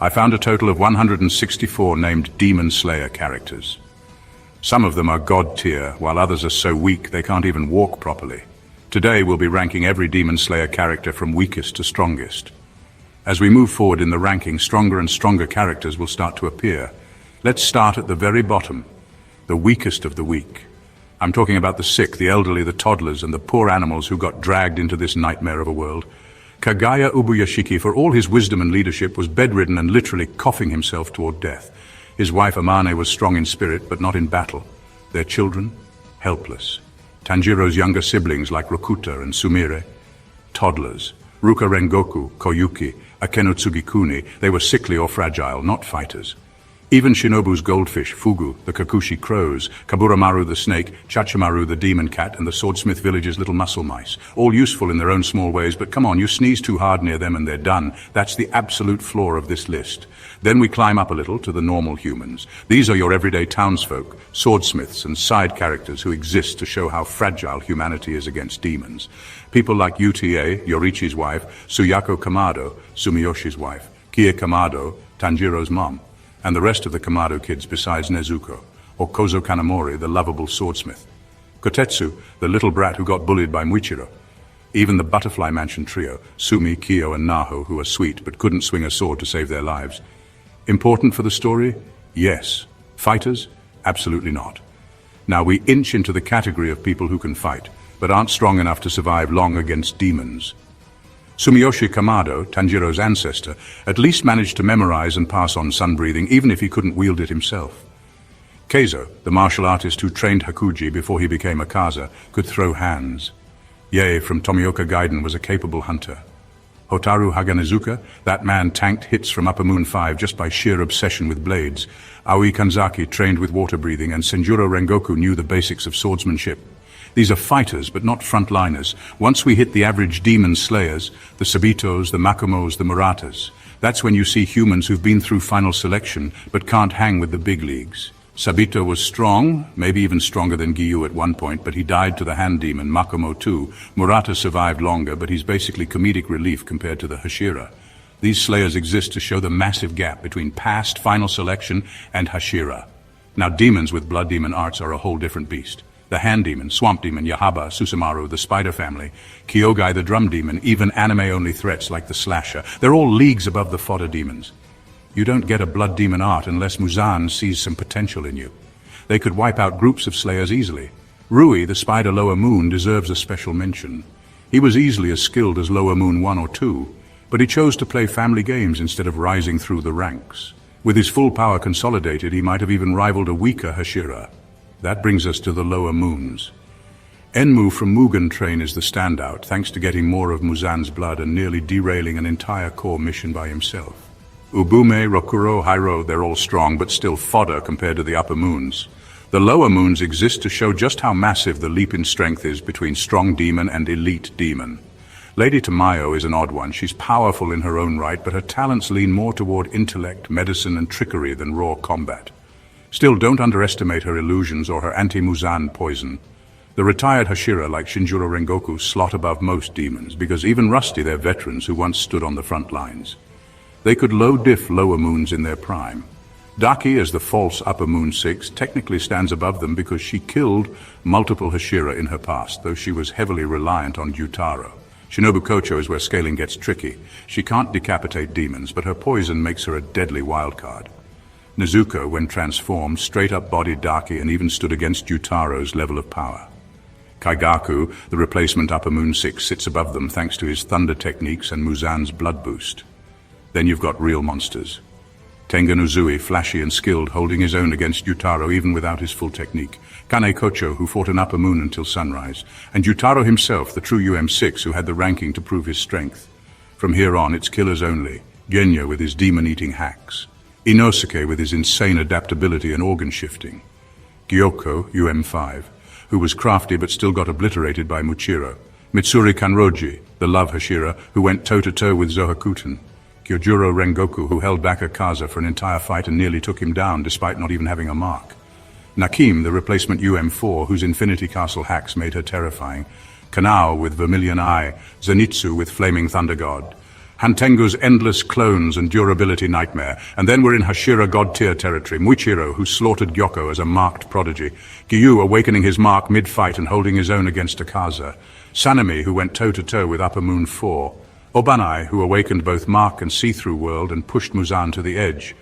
I found a total of 164 named Demon Slayer characters. Some of them are god tier, while others are so weak they can't even walk properly. Today we'll be ranking every Demon Slayer character from weakest to strongest. As we move forward in the ranking, stronger and stronger characters will start to appear. Let's start at the very bottom, the weakest of the weak. I'm talking about the sick, the elderly, the toddlers, and the poor animals who got dragged into this nightmare of a world. Kagaya Ubuyashiki, for all his wisdom and leadership, was bedridden and literally coughing himself toward death. His wife Amane was strong in spirit, but not in battle. Their children, helpless. Tanjiro's younger siblings like Rokuta and Sumire, toddlers. Ruka Rengoku, Koyuki, Akeno Tsugikuni, they were sickly or fragile, not fighters. Even Shinobu's goldfish, Fugu, the Kakushi crows, Kaburamaru the snake, Chachamaru the demon cat, and the swordsmith village's little muscle mice. All useful in their own small ways, but come on, you sneeze too hard near them and they're done. That's the absolute floor of this list. Then we climb up a little to the normal humans. These are your everyday townsfolk, swordsmiths and side characters who exist to show how fragile humanity is against demons. People like Uta, Yoriichi's wife, Suyako Kamado, Sumiyoshi's wife, Kie Kamado, Tanjiro's mom, and the rest of the Kamado kids besides Nezuko, or Kozo Kanamori, the lovable swordsmith. Kotetsu, the little brat who got bullied by Muichiro. Even the Butterfly Mansion trio, Sumi, Kyo, and Naho, who are sweet but couldn't swing a sword to save their lives. Important for the story? Yes. Fighters? Absolutely not. Now we inch into the category of people who can fight, but aren't strong enough to survive long against demons. Sumiyoshi Kamado, Tanjiro's ancestor, at least managed to memorize and pass on sun-breathing, even if he couldn't wield it himself. Keizo, the martial artist who trained Hakuji before he became a Kaza, could throw hands. Yae from Tomioka Gaiden was a capable hunter. Hotaru Haganezuka, that man tanked hits from Upper Moon 5 just by sheer obsession with blades. Aoi Kanzaki trained with water breathing, and Senjuro Rengoku knew the basics of swordsmanship. These are fighters, but not frontliners. Once we hit the average demon slayers, the Sabitos, the Makumos, the Muratas, that's when you see humans who've been through final selection, but can't hang with the big leagues. Sabito was strong, maybe even stronger than Giyu at one point, but he died to the hand demon, Makumo too. Murata survived longer, but he's basically comedic relief compared to the Hashira. These slayers exist to show the massive gap between past final selection and Hashira. Now demons with blood demon arts are a whole different beast. The hand demon, swamp demon, Yahaba, Susumaru, the spider family, Kyogai the drum demon, even anime-only threats like the slasher. They're all leagues above the fodder demons. You don't get a blood demon art unless Muzan sees some potential in you. They could wipe out groups of slayers easily. Rui, the spider lower moon, deserves a special mention. He was easily as skilled as lower moon 1 or 2, but he chose to play family games instead of rising through the ranks. With his full power consolidated, he might have even rivaled a weaker Hashira. That brings us to the lower moons. Enmu from Mugen Train is the standout, thanks to getting more of Muzan's blood and nearly derailing an entire core mission by himself. Ubume, Rokuro, Hairo, they're all strong, but still fodder compared to the upper moons. The lower moons exist to show just how massive the leap in strength is between strong demon and elite demon. Lady Tamayo is an odd one. She's powerful in her own right, but her talents lean more toward intellect, medicine, and trickery than raw combat. Still, don't underestimate her illusions or her anti-Muzan poison. The retired Hashira, like Shinjuro Rengoku, slot above most demons, because even rusty, they're veterans who once stood on the front lines. They could low-diff lower moons in their prime. Daki, as the false upper moon 6, technically stands above them because she killed multiple Hashira in her past, though she was heavily reliant on Gyutaro. Shinobu Kocho is where scaling gets tricky. She can't decapitate demons, but her poison makes her a deadly wildcard. Nezuko, when transformed, straight-up bodied Daki and even stood against Gyutaro's level of power. Kaigaku, the replacement Upper Moon 6, sits above them thanks to his thunder techniques and Muzan's blood boost. Then you've got real monsters. Tengen Uzui, flashy and skilled, holding his own against Gyutaro even without his full technique. Kane Kocho, who fought an Upper Moon until sunrise. And Gyutaro himself, the true UM6, who had the ranking to prove his strength. From here on, it's killers only. Genya with his demon-eating hacks. Inosuke with his insane adaptability and organ shifting. Gyoko, UM5, who was crafty but still got obliterated by Muichiro. Mitsuri Kanroji, the love Hashira, who went toe-to-toe with Zohakuten. Kyojuro Rengoku, who held back Akaza for an entire fight and nearly took him down despite not even having a mark. Nakim, the replacement UM4, whose Infinity Castle hacks made her terrifying. Kanao with Vermilion Eye, Zenitsu with Flaming Thunder God. Hantengu's endless clones and durability nightmare. And then we're in Hashira god-tier territory. Muichiro, who slaughtered Gyoko as a marked prodigy. Gyu awakening his mark mid-fight and holding his own against Akaza. Sanemi, who went toe-to-toe with Upper Moon 4. Obanai, who awakened both Mark and See-Through World and pushed Muzan to the edge.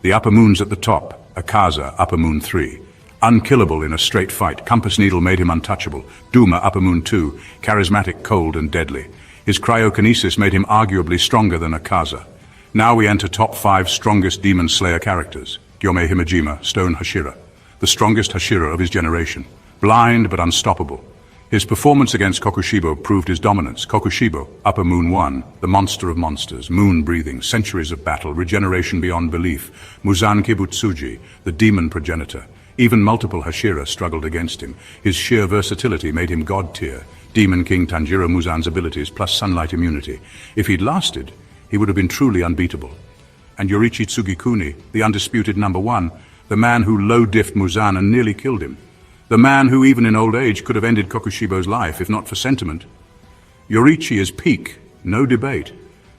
The Upper Moon's at the top. Akaza, Upper Moon 3. Unkillable in a straight fight. Compass Needle made him untouchable. Duma, Upper Moon 2. Charismatic, cold, and deadly. His cryokinesis made him arguably stronger than Akaza. Now we enter top 5 strongest Demon Slayer characters. Gyomei Himejima, Stone Hashira. The strongest Hashira of his generation. Blind but unstoppable. His performance against Kokushibo proved his dominance. Kokushibo, Upper Moon 1, the monster of monsters, moon-breathing, centuries of battle, regeneration beyond belief. Muzan Kibutsuji, the demon progenitor. Even multiple Hashira struggled against him. His sheer versatility made him god-tier. Demon King Tanjiro Muzan's abilities plus sunlight immunity. If he'd lasted, he would have been truly unbeatable. And Yoriichi Tsugikuni, the undisputed number 1, the man who low-diffed Muzan and nearly killed him. The man who, even in old age, could have ended Kokushibo's life, if not for sentiment. Yoriichi is peak, no debate.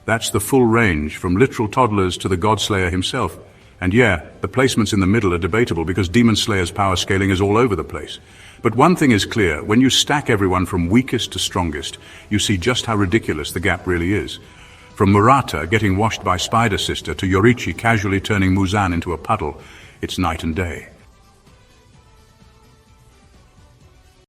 That's the full range, from literal toddlers to the Godslayer himself. And yeah, the placements in the middle are debatable because Demon Slayer's power scaling is all over the place. But one thing is clear, when you stack everyone from weakest to strongest, you see just how ridiculous the gap really is. From Murata getting washed by Spider Sister to Yoriichi casually turning Muzan into a puddle, it's night and day.